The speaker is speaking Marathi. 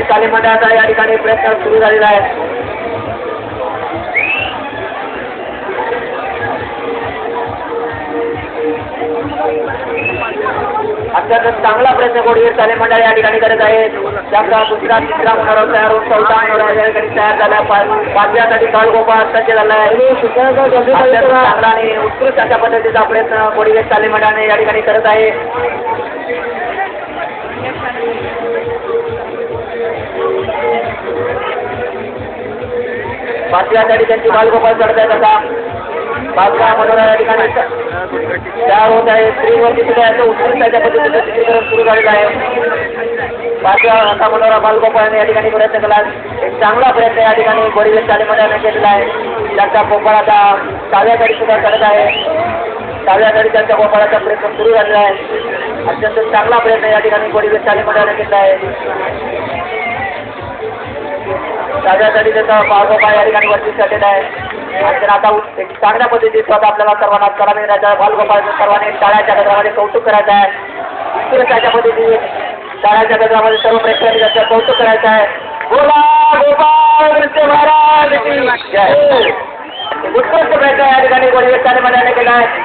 चाली मंडळाचा या ठिकाणी प्रयत्न सुरू झालेला आहे. अत्यंत चांगला प्रयत्न गोडवीर चाली मंडळ या ठिकाणी करत आहेत. त्याचा दुसरा तिसरा मनोरा तयार होऊन चौथा मनोरा या ठिकाणी तयार झाला. पाचव्यासाठी काळगोपाळ सज्ज झाला आहे. चांगला आणि उत्कृष्ट अशा पद्धतीचा प्रयत्न गोडवीर चाली मंडळाने या ठिकाणी करत आहे. पाचव्यासाठी त्यांची बालगोपाळ चढत आहेत. आता पाचव्या मनोरा या ठिकाणी तयार होत आहे. स्त्रीवरती सुद्धा याचं उत्कृष्ट अशा पद्धतीचं चित्रीकरण सुरू झालेलं आहे. पाचव्या असा मनोरा बालगोपाळाने या ठिकाणी प्रयत्न केला. एक चांगला प्रयत्न या ठिकाणी गोडवीर चाली मंडळाने केलेला आहे. त्यांचा गोपाळाचा सहाव्यासाठी सुद्धा चढत आहे. सहाव्यासाठी त्यांच्या गोपाळाचा प्रयत्न सुरू झालेला आहे. अत्यंत चांगला प्रयत्न या ठिकाणी गोडवीर चाली मंडळाने केला आहे. सहाव्यासाठी त्याचा बालगोपाळ या ठिकाणी वरती चढलेला आहे. आणि आता एक चांगल्या पद्धतीत आपल्याला सर्वांना करावी मिळायचं आहे. बालगोपाळाचं सर्वांनी टाळ्याच्या गजरामध्ये कौतुक करायचं आहे. उत्कृष्ट पद्धतीने टाळ्याच्या गजरामध्ये सर्व प्रेक्षकांनी त्याचं कौतुक करायचं आहे. बोला गोपाळ कृष्ण महाराज की जय. उत्कृष्ट प्रयत्न या ठिकाणी गोडवीर चाली मंडळाने केला आहे.